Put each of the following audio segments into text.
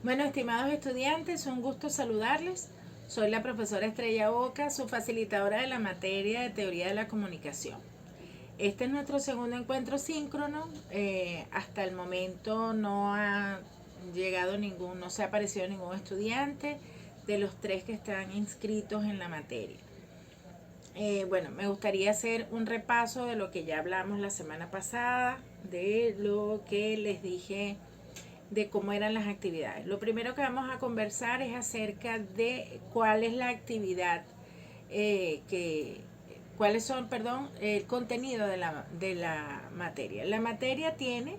Bueno, estimados estudiantes, un gusto saludarles. Soy la profesora Estrella Boca, su facilitadora de la materia de Teoría de la Comunicación. Este es nuestro segundo encuentro síncrono. Hasta el momento no se ha aparecido ningún estudiante de los 3 que están inscritos en la materia. Bueno, me gustaría hacer un repaso de lo que ya hablamos la semana pasada, de lo que les dije de cómo eran las actividades. Lo primero que vamos a conversar es acerca de cuál es la actividad, cuáles son, el contenido de la materia. La materia tiene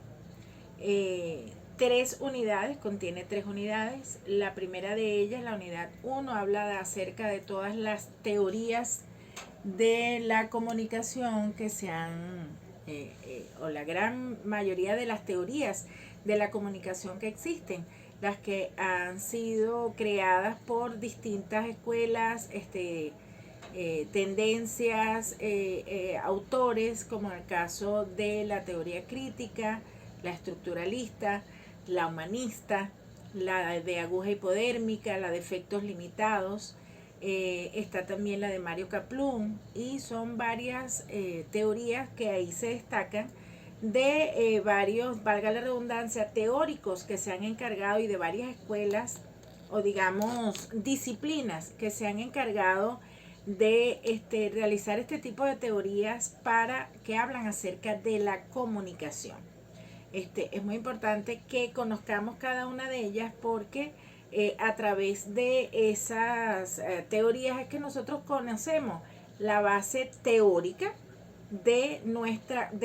3 unidades, contiene 3 unidades. La primera de ellas, la unidad 1, habla acerca de todas las teorías de la comunicación que se han, o la gran mayoría de las teorías de la comunicación que existen, las que han sido creadas por distintas escuelas, tendencias, autores, como en el caso de la teoría crítica, la estructuralista, la humanista, la de aguja hipodérmica, la de efectos limitados. Está también la de Mario Kaplun, y son varias teorías que ahí se destacan de varios, valga la redundancia, teóricos que se han encargado, y de varias escuelas o digamos disciplinas que se han encargado de realizar este tipo de teorías para que hablan acerca de la comunicación. Es muy importante que conozcamos cada una de ellas, porque a través de esas teorías es que nosotros conocemos la base teórica de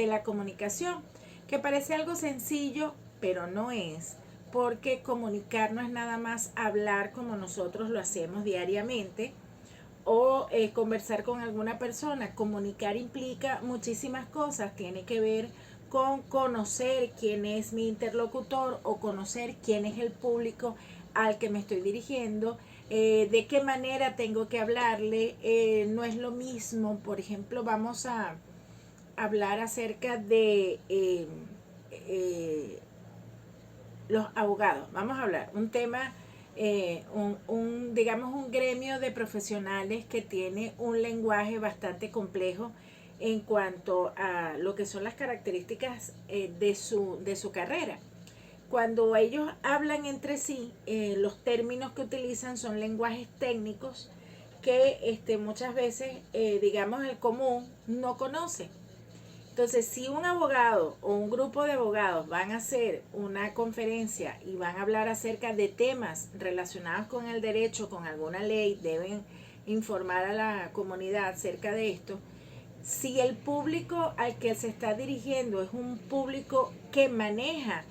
la comunicación, que parece algo sencillo, pero no es, porque comunicar no es nada más hablar como nosotros lo hacemos diariamente, o conversar con alguna persona. Comunicar implica muchísimas cosas, tiene que ver con conocer quién es mi interlocutor, o conocer quién es el público al que me estoy dirigiendo, de qué manera tengo que hablarle. No es lo mismo, por ejemplo, vamos a hablar acerca de los abogados. Vamos a hablar un tema, digamos un gremio de profesionales que tiene un lenguaje bastante complejo en cuanto a lo que son las características de su carrera. Cuando ellos hablan entre sí, los términos que utilizan son lenguajes técnicos que muchas veces, digamos, el común no conoce. Entonces, si un abogado o un grupo de abogados van a hacer una conferencia y van a hablar acerca de temas relacionados con el derecho, con alguna ley, deben informar a la comunidad acerca de esto. Si el público al que se está dirigiendo es un público que maneja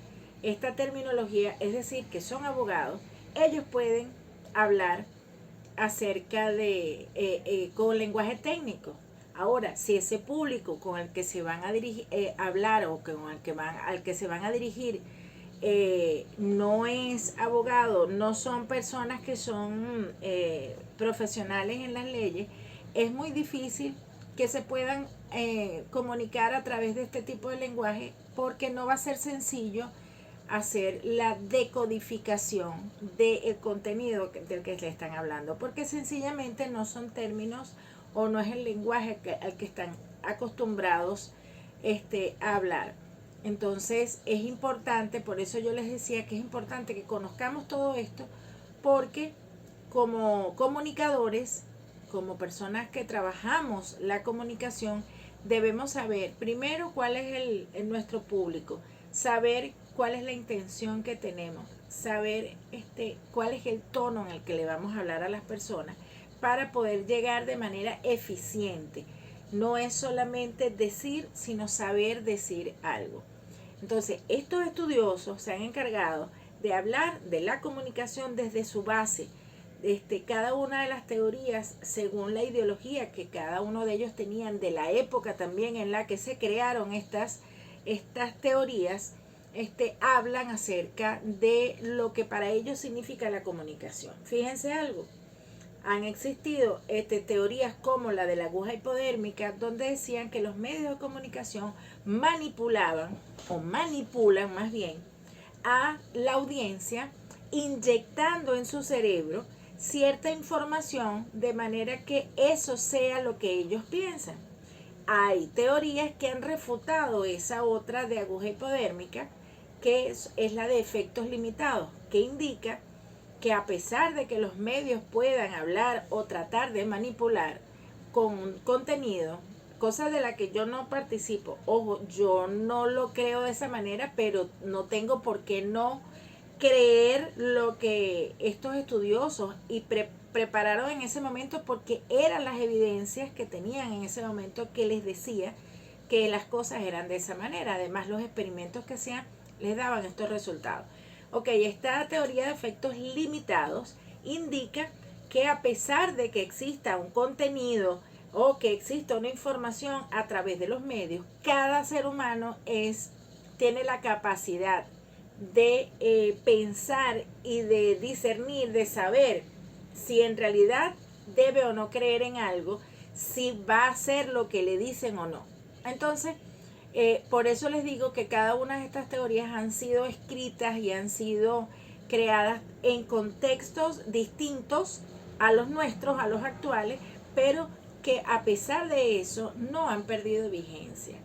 esta terminología, es decir, que son abogados, ellos pueden hablar acerca de con lenguaje técnico. Ahora, si ese público con el que se van a dirigir, hablar, o con el que al que se van a dirigir, no es abogado, no son personas que son profesionales en las leyes, es muy difícil que se puedan comunicar a través de este tipo de lenguaje, porque no va a ser sencillo hacer la decodificación del contenido del que le están hablando, porque sencillamente no son términos, o no es el lenguaje al que están acostumbrados a hablar. Entonces es importante, por eso yo les decía que es importante que conozcamos todo esto, porque como comunicadores, como personas que trabajamos la comunicación, debemos saber primero cuál es nuestro público, saber cuál es la intención que tenemos, saber cuál es el tono en el que le vamos a hablar a las personas, para poder llegar de manera eficiente. No es solamente decir, sino saber decir algo. Entonces, estos estudiosos se han encargado de hablar de la comunicación desde su base, cada una de las teorías según la ideología que cada uno de ellos tenían, de la época también en la que se crearon estas teorías. Hablan acerca de lo que para ellos significa la comunicación. Fíjense algo, han existido teorías como la de la aguja hipodérmica, donde decían que los medios de comunicación manipulaban, o manipulan más bien, a la audiencia, inyectando en su cerebro cierta información de manera que eso sea lo que ellos piensan. Hay teorías que han refutado esa otra de aguja hipodérmica, que es la de efectos limitados, que indica que a pesar de que los medios puedan hablar o tratar de manipular con contenido, cosa de la que yo no participo, ojo, yo no lo creo de esa manera, pero no tengo por qué no creer lo que estos estudiosos y prepararon en ese momento, porque eran las evidencias que tenían en ese momento que les decía que las cosas eran de esa manera. Además, los experimentos que hacían les daban estos resultados. Ok, esta teoría de efectos limitados indica que a pesar de que exista un contenido o que exista una información a través de los medios, cada ser humano tiene la capacidad de pensar y de discernir, de saber si en realidad debe o no creer en algo, si va a ser lo que le dicen o no. Entonces, por eso les digo que cada una de estas teorías han sido escritas y han sido creadas en contextos distintos a los nuestros, a los actuales, pero que a pesar de eso no han perdido vigencia.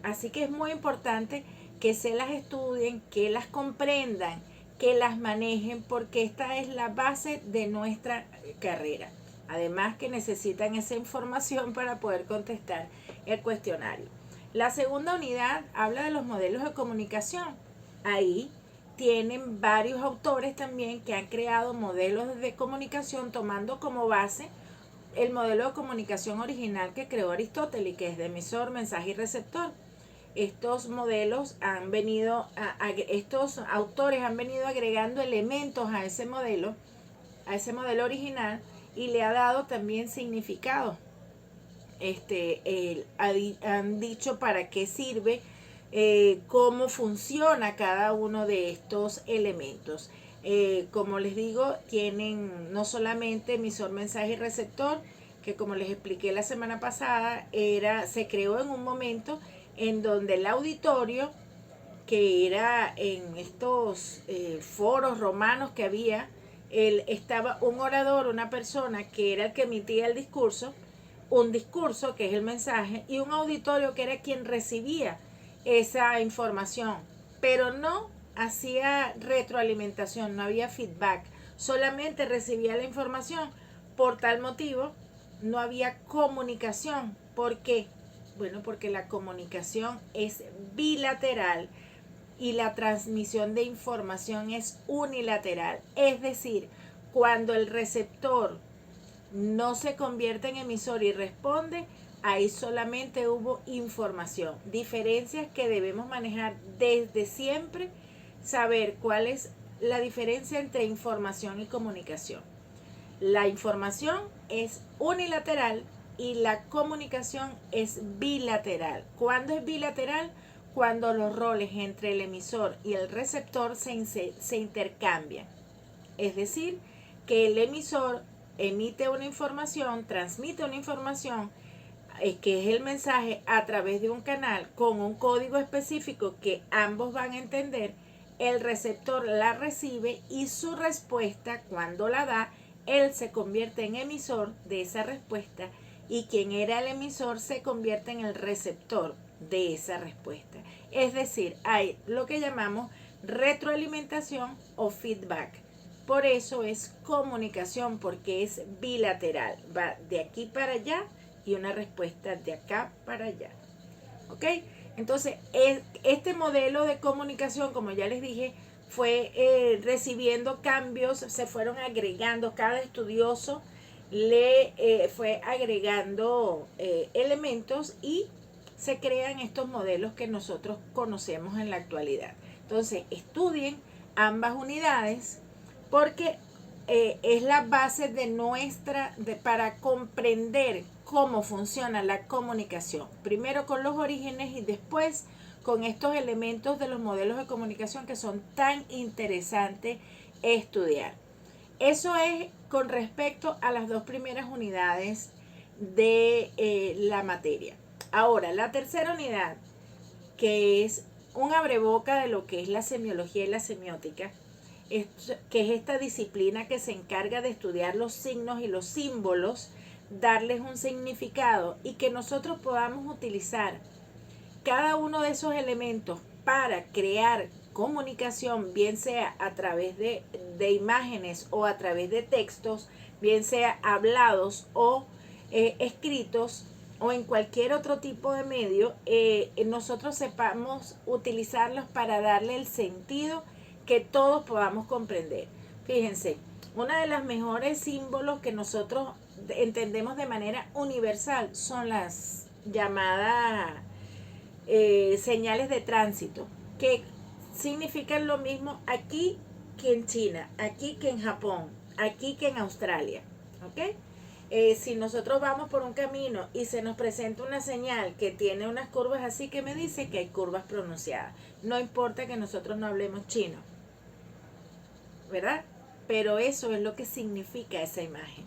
Así que es muy importante que se las estudien, que las comprendan, que las manejen, porque esta es la base de nuestra carrera. Además que necesitan esa información para poder contestar el cuestionario. La segunda unidad habla de los modelos de comunicación. Ahí tienen varios autores también que han creado modelos de comunicación tomando como base el modelo de comunicación original que creó Aristóteles, que es de emisor, mensaje y receptor. Estos modelos estos autores han venido agregando elementos a ese modelo original, y le ha dado también significado. Han dicho para qué sirve, cómo funciona cada uno de estos elementos. Como les digo, tienen no solamente emisor, mensaje y receptor, que como les expliqué la semana pasada, se creó en un momento en donde el auditorio, que era en estos foros romanos que había, estaba un orador, una persona que era el que emitía el discurso, un discurso que es el mensaje, y un auditorio que era quien recibía esa información, pero no hacía retroalimentación, no había feedback, solamente recibía la información. Por tal motivo no había comunicación. ¿Por qué? Bueno, porque la comunicación es bilateral y la transmisión de información es unilateral. Es decir, cuando el receptor no se convierte en emisor y responde, ahí solamente hubo información. Diferencias que debemos manejar desde siempre, saber cuál es la diferencia entre información y comunicación. La información es unilateral y la comunicación es bilateral. ¿Cuándo es bilateral? Cuando los roles entre el emisor y el receptor se intercambian. Es decir, que el emisor emite una información, transmite una información, que es el mensaje, a través de un canal con un código específico que ambos van a entender. El receptor la recibe y su respuesta, cuando la da, él se convierte en emisor de esa respuesta, y quien era el emisor se convierte en el receptor de esa respuesta. Es decir, hay lo que llamamos retroalimentación o feedback. Por eso es comunicación, porque es bilateral. Va de aquí para allá y una respuesta de acá para allá. ¿Ok? Entonces, este modelo de comunicación, como ya les dije, fue recibiendo cambios, se fueron agregando, cada estudioso le fue agregando elementos, y se crean estos modelos que nosotros conocemos en la actualidad. Entonces, estudien ambas unidades, porque es la base de para comprender cómo funciona la comunicación. Primero con los orígenes y después con estos elementos de los modelos de comunicación que son tan interesantes estudiar. Eso es con respecto a las dos primeras unidades de la materia. Ahora, la tercera unidad, que es un abreboca de lo que es la semiología y la semiótica, que es esta disciplina que se encarga de estudiar los signos y los símbolos, darles un significado y que nosotros podamos utilizar cada uno de esos elementos para crear comunicación, bien sea a través de imágenes o a través de textos, bien sea hablados o escritos o en cualquier otro tipo de medio, nosotros sepamos utilizarlos para darle el sentido que todos podamos comprender. Fíjense, uno de los mejores símbolos que nosotros entendemos de manera universal son las llamadas señales de tránsito, que significan lo mismo aquí que en China, aquí que en Japón, aquí que en Australia. ¿Ok? Si nosotros vamos por un camino y se nos presenta una señal que tiene unas curvas así, que me dice que hay curvas pronunciadas. No importa que nosotros no hablemos chino, ¿verdad? Pero eso es lo que significa esa imagen.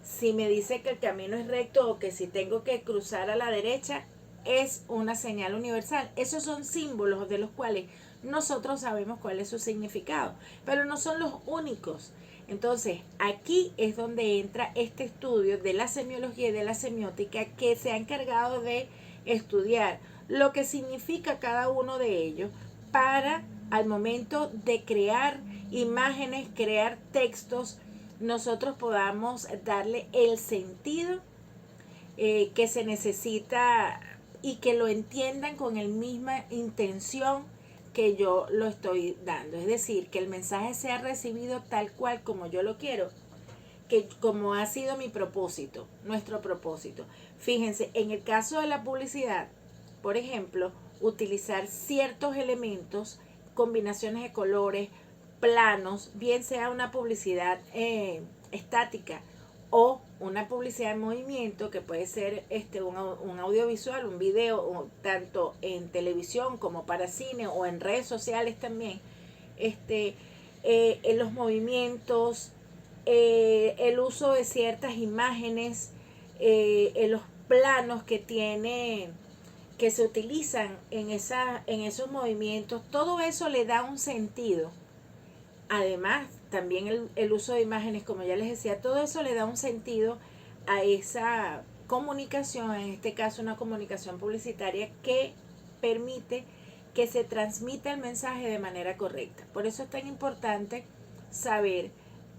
Si me dice que el camino es recto o que si tengo que cruzar a la derecha, es una señal universal. Esos son símbolos de los cuales nosotros sabemos cuál es su significado, pero no son los únicos. Entonces, aquí es donde entra este estudio de la semiología y de la semiótica, que se ha encargado de estudiar lo que significa cada uno de ellos para, al momento de crear imágenes, crear textos, nosotros podamos darle el sentido que se necesita y que lo entiendan con la misma intención que yo lo estoy dando. Es decir, que el mensaje sea recibido tal cual como yo lo quiero, que como ha sido mi propósito, nuestro propósito. Fíjense, en el caso de la publicidad, por ejemplo, utilizar ciertos elementos, combinaciones de colores, planos, bien sea una publicidad estática o una publicidad en movimiento, que puede ser un audiovisual, un video, tanto en televisión como para cine o en redes sociales también, en los movimientos, el uso de ciertas imágenes, en los planos que se utilizan en esos movimientos, todo eso le da un sentido. Además, también el uso de imágenes, como ya les decía, todo eso le da un sentido a esa comunicación, en este caso una comunicación publicitaria que permite que se transmita el mensaje de manera correcta. Por eso es tan importante saber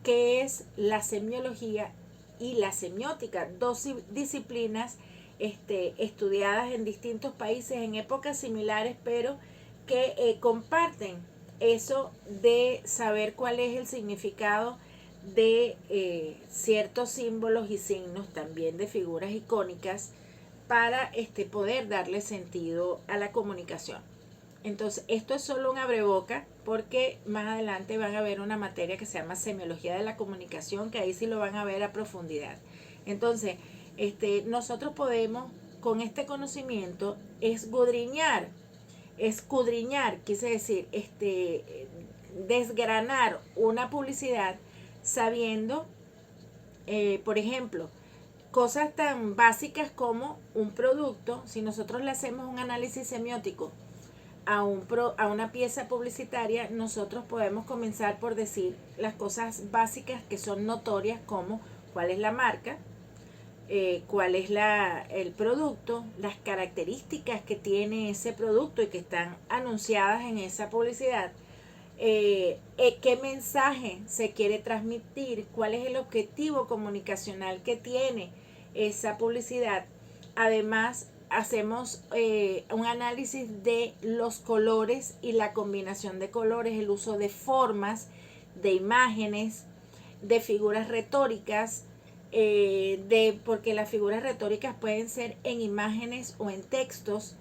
qué es la semiología y la semiótica, dos disciplinas estudiadas en distintos países en épocas similares, pero que comparten eso de saber cuál es el significado de ciertos símbolos y signos, también de figuras icónicas, para poder darle sentido a la comunicación. Entonces, esto es solo un abreboca, porque más adelante van a ver una materia que se llama semiología de la comunicación, que ahí sí lo van a ver a profundidad. Entonces, nosotros podemos, con este conocimiento, escudriñar, quise decir, desgranar una publicidad sabiendo, por ejemplo, cosas tan básicas como un producto. Si nosotros le hacemos un análisis semiótico a una pieza publicitaria, nosotros podemos comenzar por decir las cosas básicas que son notorias, como cuál es la marca, cuál es el producto, las características que tiene ese producto y que están anunciadas en esa publicidad, qué mensaje se quiere transmitir, cuál es el objetivo comunicacional que tiene esa publicidad. Además, hacemos un análisis de los colores y la combinación de colores, el uso de formas, de imágenes, de figuras retóricas, porque las figuras retóricas pueden ser en imágenes o en textos,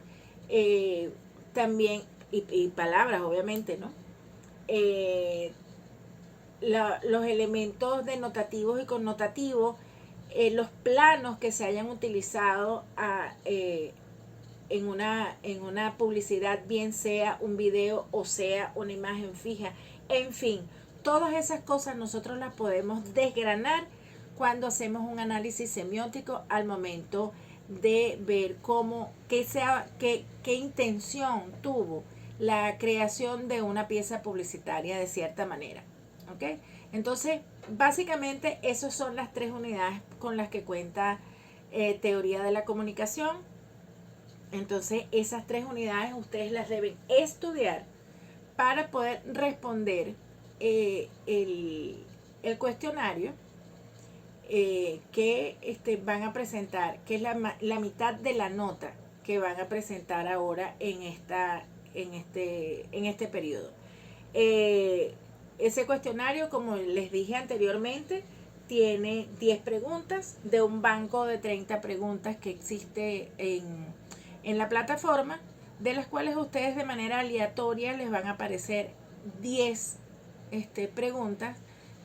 también, y palabras, obviamente, ¿no? Los elementos denotativos y connotativos, los planos que se hayan utilizado en una publicidad, bien sea un video o sea una imagen fija. En fin, todas esas cosas nosotros las podemos desgranar cuando hacemos un análisis semiótico, al momento de ver qué intención tuvo la creación de una pieza publicitaria de cierta manera. ¿Ok? Entonces, básicamente, esas son las 3 unidades con las que cuenta teoría de la comunicación. Entonces, esas 3 unidades ustedes las deben estudiar para poder responder el cuestionario que van a presentar, que es la mitad de la nota que van a presentar ahora en este periodo. Ese cuestionario, como les dije anteriormente, tiene 10 preguntas de un banco de 30 preguntas que existe en la plataforma, de las cuales ustedes de manera aleatoria les van a aparecer 10 preguntas.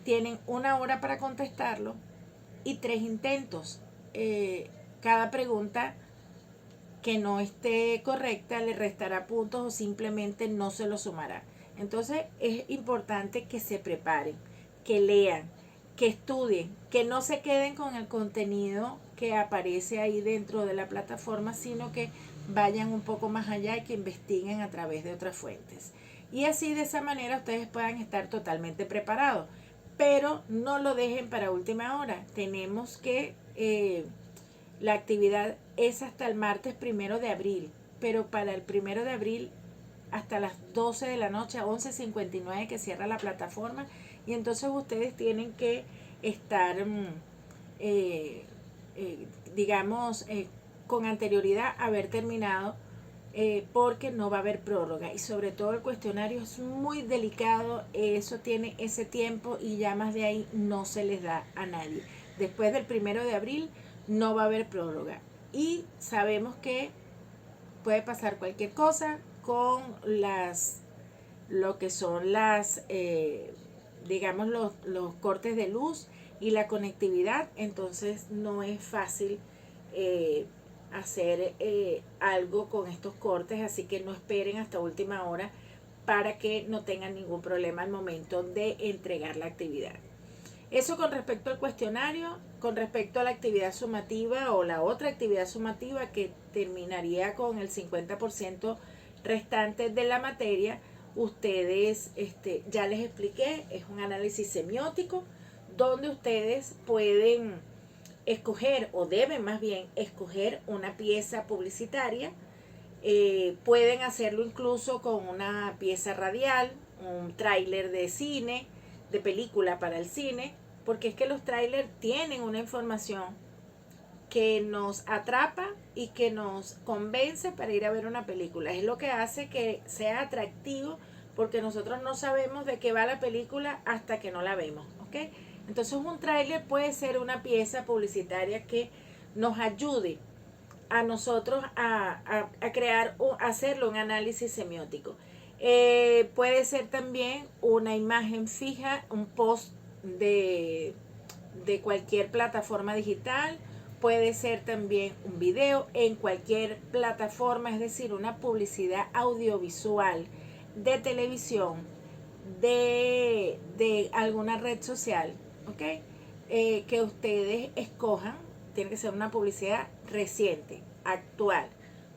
Tienen 1 hora para contestarlo y 3 intentos. Cada pregunta que no esté correcta le restará puntos o simplemente no se lo sumará. Entonces es importante que se preparen, que lean, que estudien, que no se queden con el contenido que aparece ahí dentro de la plataforma, sino que vayan un poco más allá y que investiguen a través de otras fuentes. Y así de esa manera ustedes puedan estar totalmente preparados. Pero no lo dejen para última hora. Tenemos que... la actividad es hasta el martes 1 de abril, pero para el 1 de abril hasta las 12 de la noche, a 11:59 que cierra la plataforma, y entonces ustedes tienen que estar, digamos, con anterioridad haber terminado, porque no va a haber prórroga, y sobre todo el cuestionario es muy delicado, eso tiene ese tiempo y ya más de ahí no se les da a nadie. Después del 1 de abril no va a haber prórroga, y sabemos que puede pasar cualquier cosa con lo que son digamos, los cortes de luz y la conectividad. Entonces no es fácil hacer algo con estos cortes, así que no esperen hasta última hora para que no tengan ningún problema al momento de entregar la actividad. Eso con respecto al cuestionario. Con respecto a la actividad sumativa o la otra actividad sumativa, que terminaría con el 50% restante de la materia, ustedes, ya les expliqué, es un análisis semiótico donde ustedes pueden escoger, o deben más bien escoger, una pieza publicitaria. Pueden hacerlo incluso con una pieza radial, un tráiler de cine, de película para el cine, porque es que los trailers tienen una información que nos atrapa y que nos convence para ir a ver una película. Es lo que hace que sea atractivo, porque nosotros no sabemos de qué va la película hasta que no la vemos, ¿ok? Entonces un tráiler puede ser una pieza publicitaria que nos ayude a nosotros a crear o hacerlo un análisis semiótico. Puede ser también una imagen fija, un post de cualquier plataforma digital. Puede ser también un video en cualquier plataforma, es decir, una publicidad audiovisual de televisión, de alguna red social, ¿ok? Que ustedes escojan. Tiene que ser una publicidad reciente, actual,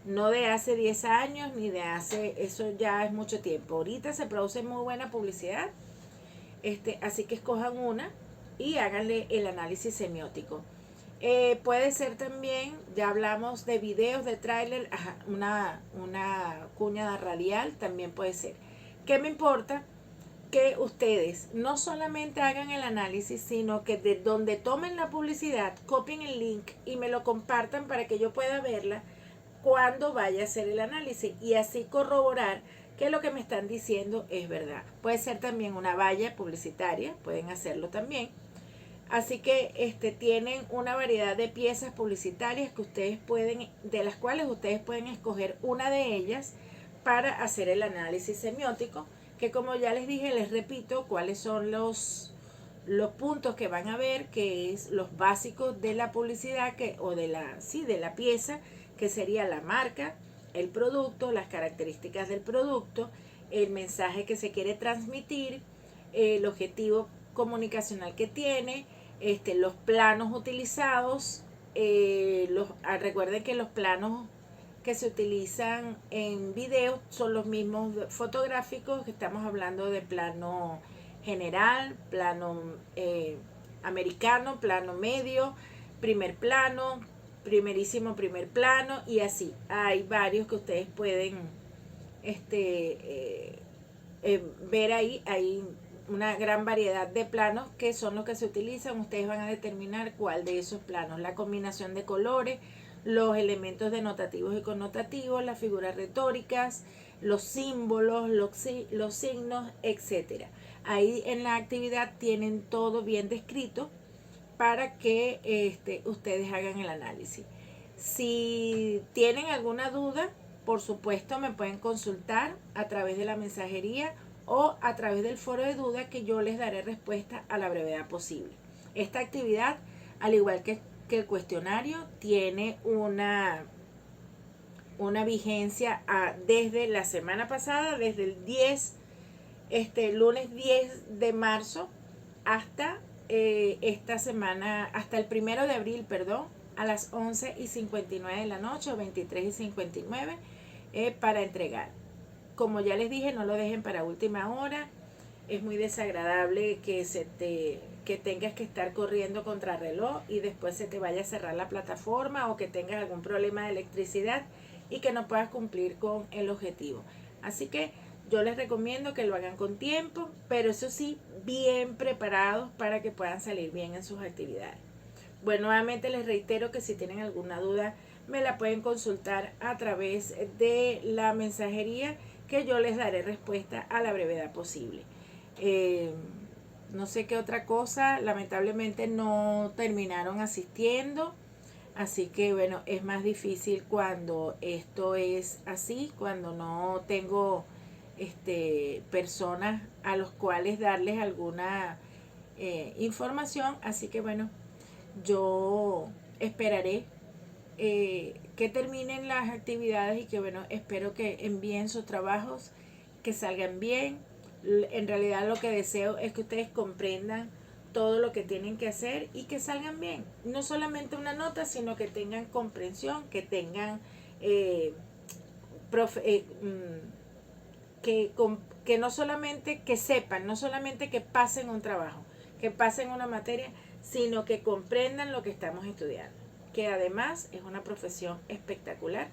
no de hace 10 años ni de hace, eso ya es mucho tiempo. Ahorita se produce muy buena publicidad, así que escojan una y háganle el análisis semiótico. Puede ser también, ya hablamos de videos, de tráiler, una cuña radial también puede ser. ¿Qué me importa? Que ustedes no solamente hagan el análisis, sino que de donde tomen la publicidad, copien el link y me lo compartan para que yo pueda verla cuando vaya a hacer el análisis, y así corroborar que lo que me están diciendo es verdad. Puede ser también una valla publicitaria, pueden hacerlo también. Así que tienen una variedad de piezas publicitarias que ustedes pueden, de las cuales ustedes pueden escoger una de ellas para hacer el análisis semiótico, que como ya les dije, les repito cuáles son los puntos que van a ver, que es los básicos de la publicidad, o de la pieza, que sería la marca, el producto, las características del producto, el mensaje que se quiere transmitir, el objetivo comunicacional que tiene, los planos utilizados. Recuerden que los planos que se utilizan en videos son los mismos fotográficos, que estamos hablando de plano general, plano americano, plano medio, primer plano, primerísimo primer plano, y así. Hay varios que ustedes pueden ver ahí. Hay una gran variedad de planos que son los que se utilizan. Ustedes van a determinar cuál de esos planos, la combinación de colores, los elementos denotativos y connotativos, las figuras retóricas, los símbolos, los signos, etcétera. Ahí en la actividad tienen todo bien descrito para que ustedes hagan el análisis. Si tienen alguna duda, por supuesto me pueden consultar a través de la mensajería o a través del foro de dudas, que yo les daré respuesta a la brevedad posible. Esta actividad, al igual que el cuestionario, tiene una vigencia desde la semana pasada, desde el lunes 10 de marzo hasta esta semana, hasta el 1 de abril, perdón, a las 11:59 de la noche o 23:59 para entregar. Como ya les dije, no lo dejen para última hora. Es muy desagradable que tengas que estar corriendo contra reloj y después se te vaya a cerrar la plataforma, o que tengas algún problema de electricidad y que no puedas cumplir con el objetivo. Así que yo les recomiendo que lo hagan con tiempo, pero eso sí, bien preparados para que puedan salir bien en sus actividades. Bueno, nuevamente les reitero que si tienen alguna duda, me la pueden consultar a través de la mensajería, que yo les daré respuesta a la brevedad posible. No sé qué otra cosa, lamentablemente no terminaron asistiendo, así que bueno, es más difícil cuando esto es así, cuando no tengo personas a los cuales darles alguna información. Así que bueno, yo esperaré que terminen las actividades y que bueno, espero que envíen sus trabajos, que salgan bien. En realidad lo que deseo es que ustedes comprendan todo lo que tienen que hacer y que salgan bien. No solamente una nota, sino que tengan comprensión, que tengan que no solamente que sepan, no solamente que pasen un trabajo, que pasen una materia, sino que comprendan lo que estamos estudiando, que además es una profesión espectacular,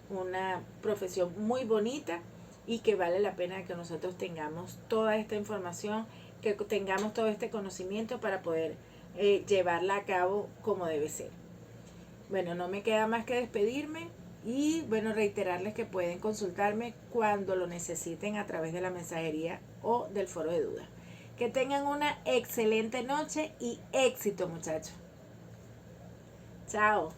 una profesión muy bonita, y que vale la pena que nosotros tengamos toda esta información, que tengamos todo este conocimiento para poder llevarla a cabo como debe ser. Bueno, no me queda más que despedirme y bueno, reiterarles que pueden consultarme cuando lo necesiten a través de la mensajería o del foro de dudas. Que tengan una excelente noche y éxito, muchachos. Chao.